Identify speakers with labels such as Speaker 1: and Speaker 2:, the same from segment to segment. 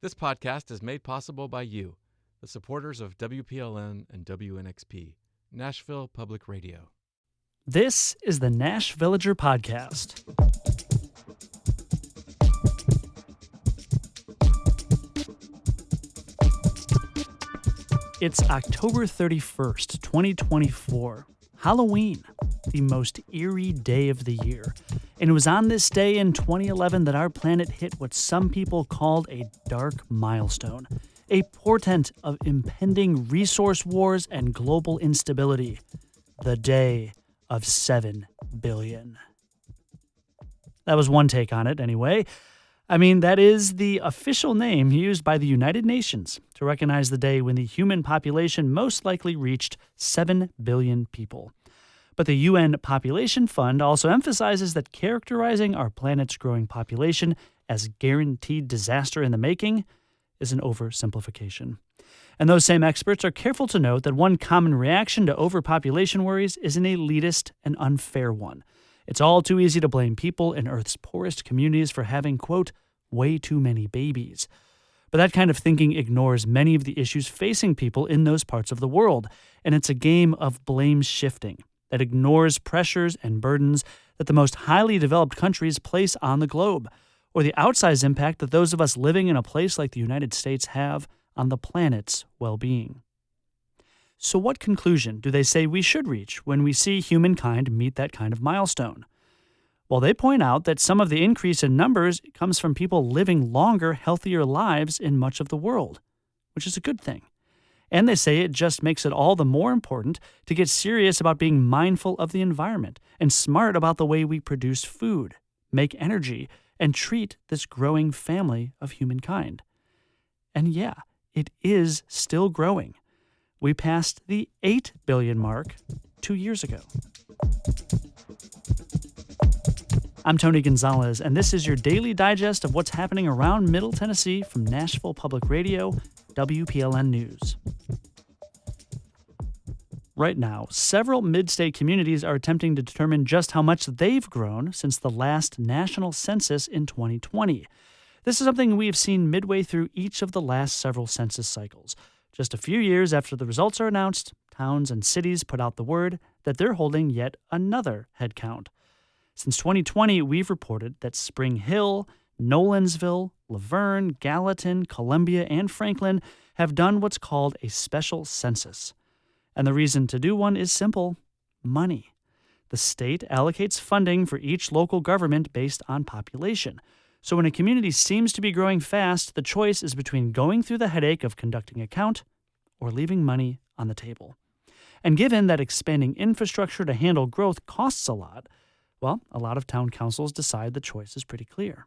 Speaker 1: This podcast is made possible by you, the supporters of WPLN and WNXP, Nashville Public Radio.
Speaker 2: This is the Nash Villager Podcast. It's October 31st, 2024, Halloween, the most eerie day of the year. And it was on this day in 2011 that our planet hit what some people called a dark milestone, a portent of impending resource wars and global instability. The day of 7 billion. That was one take on it, anyway. I mean, that is the official name used by the United Nations to recognize the day when the human population most likely reached 7 billion people. But the UN Population Fund also emphasizes that characterizing our planet's growing population as guaranteed disaster in the making is an oversimplification. And those same experts are careful to note that one common reaction to overpopulation worries is an elitist and unfair one. It's all too easy to blame people in Earth's poorest communities for having, quote, way too many babies. But that kind of thinking ignores many of the issues facing people in those parts of the world, and it's a game of blame shifting that ignores pressures and burdens that the most highly developed countries place on the globe, or the outsized impact that those of us living in a place like the United States have on the planet's well-being. So what conclusion do they say we should reach when we see humankind meet that kind of milestone? Well, they point out that some of the increase in numbers comes from people living longer, healthier lives in much of the world, which is a good thing. And they say it just makes it all the more important to get serious about being mindful of the environment and smart about the way we produce food, make energy, and treat this growing family of humankind. And yeah, it is still growing. We passed the 8 billion mark 2 years ago. I'm Tony Gonzalez, and this is your daily digest of what's happening around Middle Tennessee from Nashville Public Radio, WPLN News. Right now, several mid-state communities are attempting to determine just how much they've grown since the last national census in 2020. This is something we've seen midway through each of the last several census cycles. Just a few years after the results are announced, towns and cities put out the word that they're holding yet another head count. Since 2020, we've reported that Spring Hill, Nolensville, Laverne, Gallatin, Columbia, and Franklin have done what's called a special census. And the reason to do one is simple: money. The state allocates funding for each local government based on population. So when a community seems to be growing fast, the choice is between going through the headache of conducting a count or leaving money on the table. And given that expanding infrastructure to handle growth costs a lot, well, a lot of town councils decide the choice is pretty clear.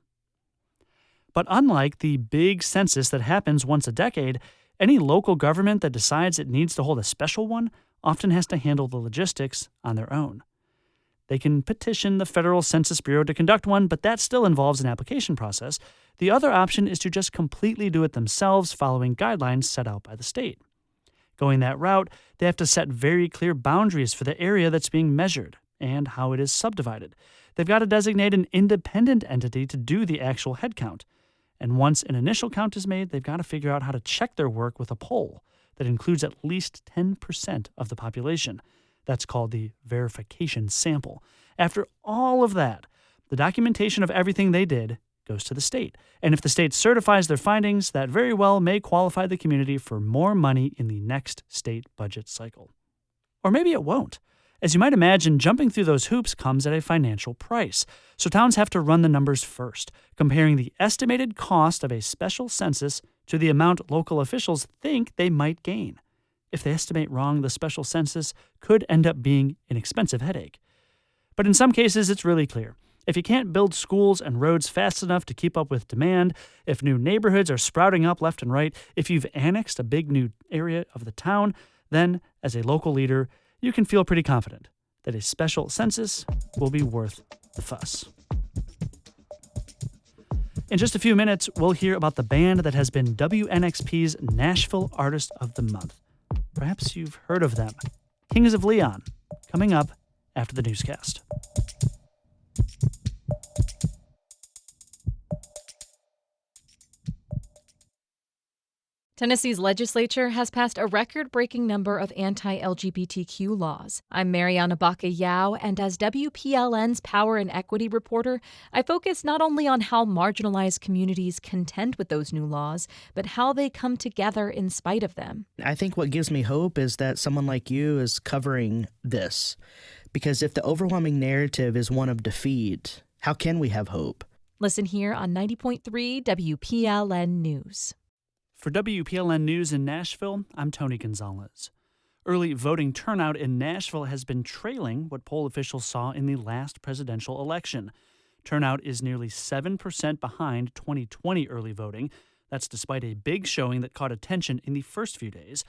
Speaker 2: But unlike the big census that happens once a decade, any local government that decides it needs to hold a special one often has to handle the logistics on their own. They can petition the Federal Census Bureau to conduct one, but that still involves an application process. The other option is to just completely do it themselves, following guidelines set out by the state. Going that route, they have to set very clear boundaries for the area that's being measured and how it is subdivided. They've got to designate an independent entity to do the actual head count. And once an initial count is made, they've got to figure out how to check their work with a poll that includes at least 10% of the population. That's called the verification sample. After all of that, the documentation of everything they did goes to the state. And if the state certifies their findings, that very well may qualify the community for more money in the next state budget cycle. Or maybe it won't. As you might imagine, jumping through those hoops comes at a financial price. So towns have to run the numbers first, comparing the estimated cost of a special census to the amount local officials think they might gain. If they estimate wrong, the special census could end up being an expensive headache. But in some cases, it's really clear. If you can't build schools and roads fast enough to keep up with demand, if new neighborhoods are sprouting up left and right, if you've annexed a big new area of the town, then, as a local leader, you can feel pretty confident that a special census will be worth the fuss. In just a few minutes, we'll hear about the band that has been WNXP's Nashville Artist of the Month. Perhaps you've heard of them. Kings of Leon, coming up after the newscast.
Speaker 3: Tennessee's legislature has passed a record-breaking number of anti-LGBTQ laws. I'm Miriam Yao, and as WPLN's Power and Equity reporter, I focus not only on how marginalized communities contend with those new laws, but how they come together in spite of them.
Speaker 4: I think what gives me hope is that someone like you is covering this. Because if the overwhelming narrative is one of defeat, how can we have hope?
Speaker 3: Listen here on 90.3 WPLN News.
Speaker 2: For WPLN News in Nashville, I'm Tony Gonzalez. Early voting turnout in Nashville has been trailing what poll officials saw in the last presidential election. Turnout is nearly 7% behind 2020 early voting. That's despite a big showing that caught attention in the first few days.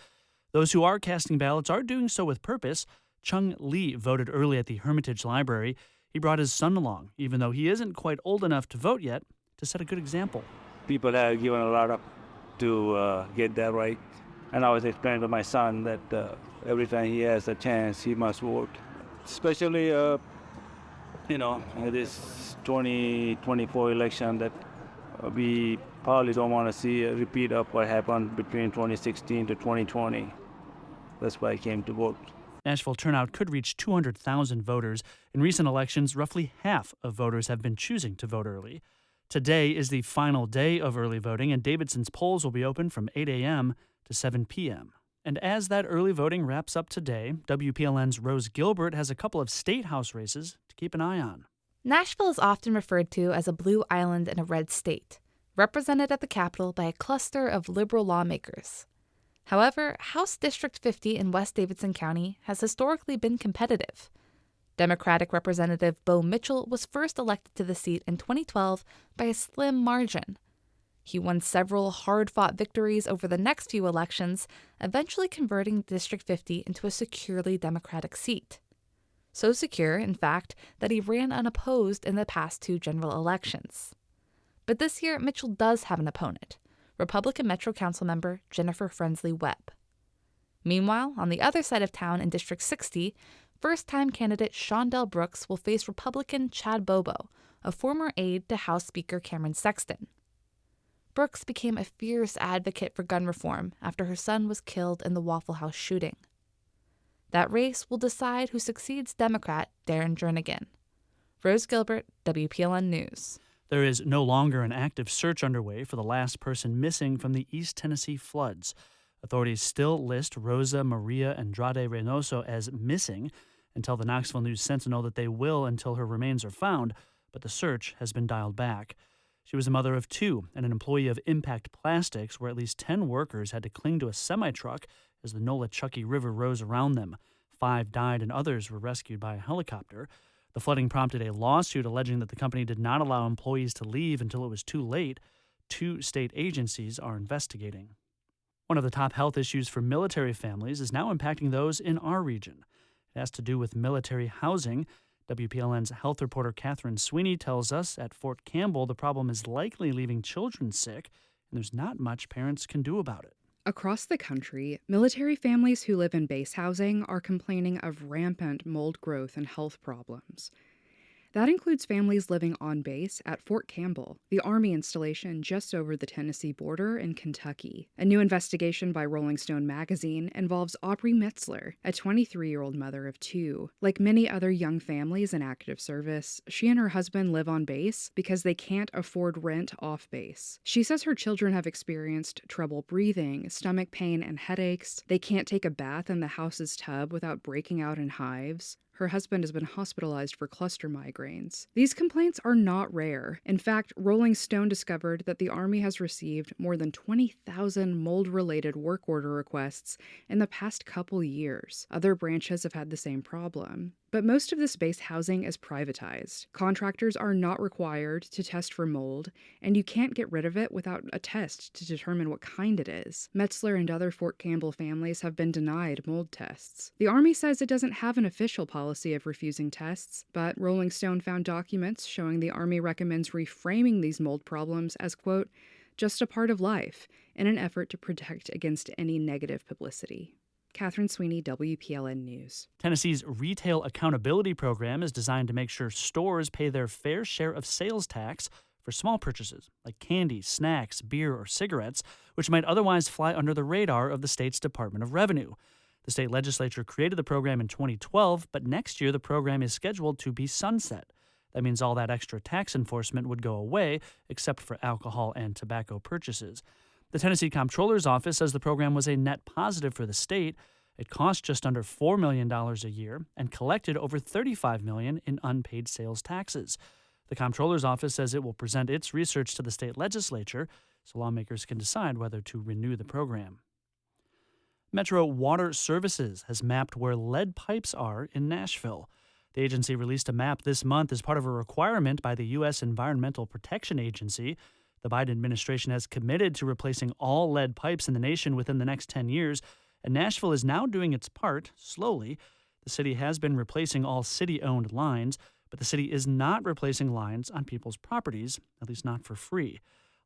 Speaker 2: Those who are casting ballots are doing so with purpose. Chung Lee voted early at the Hermitage Library. He brought his son along, even though he isn't quite old enough to vote yet, to set a good example.
Speaker 5: People have given a lot up to get that right. And I always explain to my son that every time he has a chance, he must vote. Especially, in this 2024 election that we probably don't want to see a repeat of what happened between 2016 to 2020. That's why I came to vote.
Speaker 2: Nashville turnout could reach 200,000 voters. In recent elections, roughly half of voters have been choosing to vote early. Today is the final day of early voting, and Davidson's polls will be open from 8 a.m. to 7 p.m. And as that early voting wraps up today, WPLN's Rose Gilbert has a couple of state house races to keep an eye on.
Speaker 6: Nashville is often referred to as a blue island in a red state, represented at the Capitol by a cluster of liberal lawmakers. However, House District 50 in West Davidson County has historically been competitive. Democratic Representative Bo Mitchell was first elected to the seat in 2012 by a slim margin. He won several hard-fought victories over the next few elections, eventually converting District 50 into a securely Democratic seat. So secure, in fact, that he ran unopposed in the past two general elections. But this year, Mitchell does have an opponent, Republican Metro Council member Jennifer Frensley Webb. Meanwhile, on the other side of town in District 60, first-time candidate Shondell Brooks will face Republican Chad Bobo, a former aide to House Speaker Cameron Sexton. Brooks became a fierce advocate for gun reform after her son was killed in the Waffle House shooting. That race will decide who succeeds Democrat Darren Jernigan. Rose Gilbert, WPLN News.
Speaker 2: There is no longer an active search underway for the last person missing from the East Tennessee floods. Authorities still list Rosa Maria Andrade Reynoso as missing and tell the Knoxville News-Sentinel that they will until her remains are found, but the search has been dialed back. She was a mother of two and an employee of Impact Plastics, where at least 10 workers had to cling to a semi-truck as the Nolichucky River rose around them. 5 died and others were rescued by a helicopter. The flooding prompted a lawsuit alleging that the company did not allow employees to leave until it was too late. 2 state agencies are investigating. One of the top health issues for military families is now impacting those in our region. It has to do with military housing. WPLN's health reporter Catherine Sweeney tells us at Fort Campbell the problem is likely leaving children sick, and there's not much parents can do about it.
Speaker 7: Across the country, military families who live in base housing are complaining of rampant mold growth and health problems. That includes families living on base at Fort Campbell, the Army installation just over the Tennessee border in Kentucky. A new investigation by Rolling Stone magazine involves Aubrey Metzler, a 23-year-old mother of 2. Like many other young families in active service, she and her husband live on base because they can't afford rent off base. She says her children have experienced trouble breathing, stomach pain, and headaches. They can't take a bath in the house's tub without breaking out in hives. Her husband has been hospitalized for cluster migraines. These complaints are not rare. In fact, Rolling Stone discovered that the Army has received more than 20,000 mold-related work order requests in the past couple years. Other branches have had the same problem. But most of this base housing is privatized. Contractors are not required to test for mold, and you can't get rid of it without a test to determine what kind it is. Metzler and other Fort Campbell families have been denied mold tests. The Army says it doesn't have an official policy of refusing tests, but Rolling Stone found documents showing the Army recommends reframing these mold problems as, quote, just a part of life, in an effort to protect against any negative publicity. Catherine Sweeney, WPLN News.
Speaker 2: Tennessee's Retail Accountability Program is designed to make sure stores pay their fair share of sales tax for for small purchases like candy, snacks, beer, or cigarettes, which might otherwise fly under the radar of the state's Department of Revenue. The state legislature created the program in 2012, but next year the program is scheduled to be sunset. That means all that extra tax enforcement would go away, except for alcohol and tobacco purchases. The Tennessee Comptroller's Office says the program was a net positive for the state. It cost just under $4 million a year and collected over $35 million in unpaid sales taxes. The Comptroller's Office says it will present its research to the state legislature so lawmakers can decide whether to renew the program. Metro Water Services has mapped where lead pipes are in Nashville. The agency released a map this month as part of a requirement by the U.S. Environmental Protection Agency. The Biden administration has committed to replacing all lead pipes in the nation within the next 10 years, and Nashville is now doing its part, slowly. The city has been replacing all city-owned lines, but the city is not replacing lines on people's properties, at least not for free.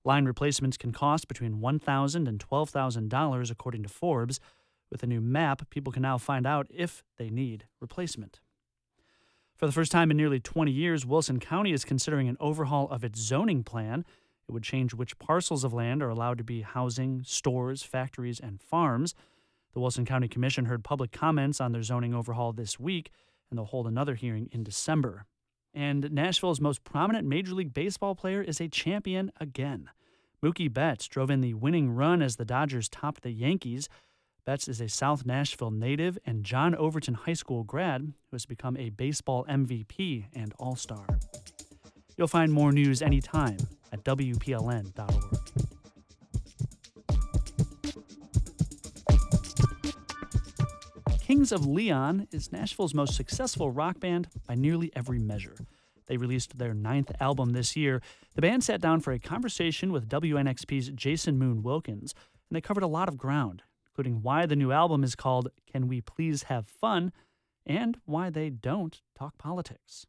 Speaker 2: Line replacements can cost between $1,000 and $12,000, according to Forbes. With a new map, people can now find out if they need replacement. For the first time in nearly 20 years, Wilson County is considering an overhaul of its zoning plan. It would change which parcels of land are allowed to be housing, stores, factories, and farms. The Wilson County Commission heard public comments on their zoning overhaul this week, and they'll hold another hearing in December. And Nashville's most prominent Major League Baseball player is a champion again. Mookie Betts drove in the winning run as the Dodgers topped the Yankees. Betts is a South Nashville native and John Overton High School grad who has become a baseball MVP and all-star. You'll find more news anytime at WPLN.org. Kings of Leon is Nashville's most successful rock band by nearly every measure. They released their 9th album this year. The band sat down for a conversation with WNXP's Jason Moon Wilkins, and they covered a lot of ground, including why the new album is called Can We Please Have Fun, and why they don't talk politics.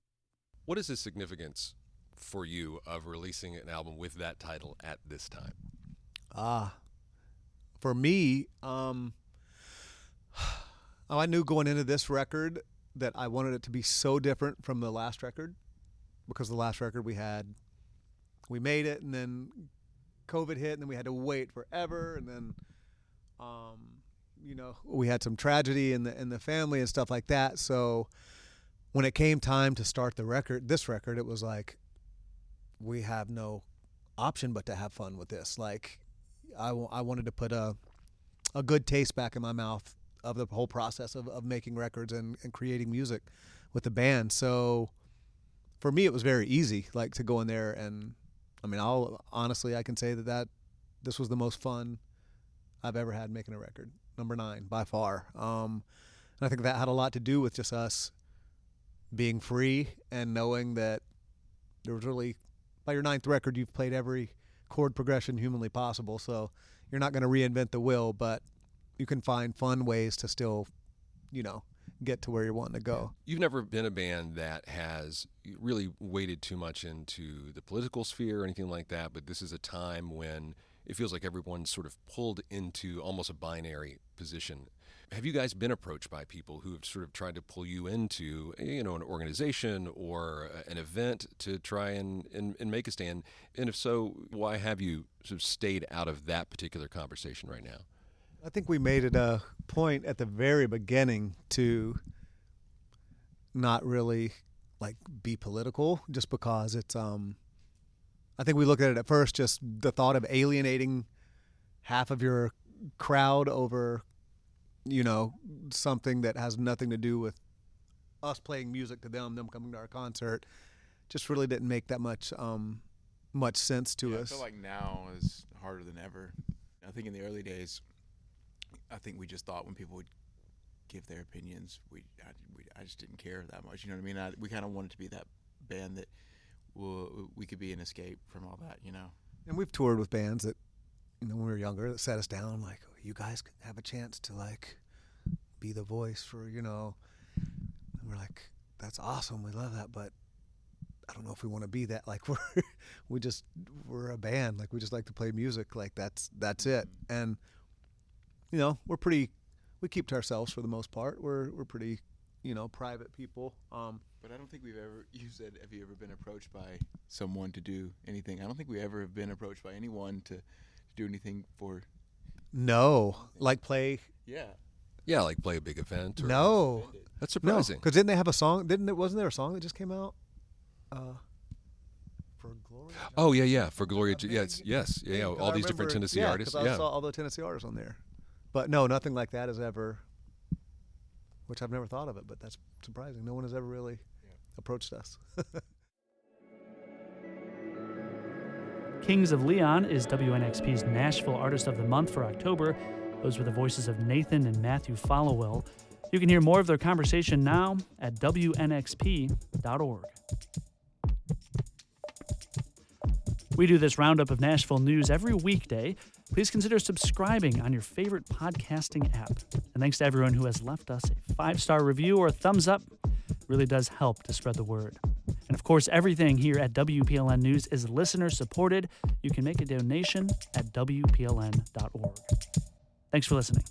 Speaker 8: What is the significance for you of releasing an album with that title at this time?
Speaker 9: For me, I knew going into this record that I wanted it to be so different from the last record, because the last record we made it, and then COVID hit, and then we had to wait forever, and then we had some tragedy in the family and stuff like that. So when it came time to start this record, it was like, we have no option but to have fun with this. Like, I wanted to put a good taste back in my mouth of the whole process of making records and creating music with the band. So for me, it was very easy, like, to go in there, and I mean, I can say that this was the most fun I've ever had making a record. Number 9 by far. And I think that had a lot to do with just us being free and knowing that there was really, by your 9th record, you've played every chord progression humanly possible. So you're not going to reinvent the wheel, but you can find fun ways to still, get to where you're wanting to go.
Speaker 8: You've never been a band that has really waded too much into the political sphere or anything like that, but this is a time when it feels like everyone's sort of pulled into almost a binary position. Have you guys been approached by people who have sort of tried to pull you into, an organization or an event to try and make a stand? And if so, why have you sort of stayed out of that particular conversation right now?
Speaker 9: I think we made it a point at the very beginning to not really be political, just because it's I think we looked at it at first, just the thought of alienating half of your crowd over something that has nothing to do with us playing music to them coming to our concert, just really didn't make that much sense to us.
Speaker 10: I feel like now is harder than ever. I think in the early days, I think we just thought when people would give their opinions, I just didn't care that much. You know what I mean? We kind of wanted to be that band that we could be an escape from all that,
Speaker 9: And we've toured with bands that, when we were younger, that sat us down like, you guys have a chance to be the voice for, and we're like, that's awesome, we love that, but I don't know if we want to be that. Like, we're a band, like, we just like to play music, like, that's it. And we keep to ourselves for the most part. We're pretty private people.
Speaker 10: But I don't think we've ever. You said, have you ever been approached by someone to do anything? I don't think we ever have been approached by anyone to do anything for.
Speaker 9: No, like play.
Speaker 10: Yeah.
Speaker 8: Yeah, like play a big event. Or,
Speaker 9: No,
Speaker 8: that's surprising.
Speaker 9: because didn't they have a song? Wasn't there a song that just came out? For Gloria.
Speaker 8: Oh yeah, for Gloria. Yes. Yeah. All these different Tennessee artists.
Speaker 9: I saw all the Tennessee artists on there. But no, nothing like that has ever. Which I've never thought of it, but that's surprising. No one has ever really approached us.
Speaker 2: Kings of Leon is WNXP's Nashville Artist of the Month for October. Those were the voices of Nathan and Matthew Followell. You can hear more of their conversation now at WNXP.org. We do this roundup of Nashville news every weekday. Please consider subscribing on your favorite podcasting app. And thanks to everyone who has left us a 5-star review or a thumbs up. It really does help to spread the word. And of course, everything here at WPLN News is listener supported. You can make a donation at WPLN.org. Thanks for listening.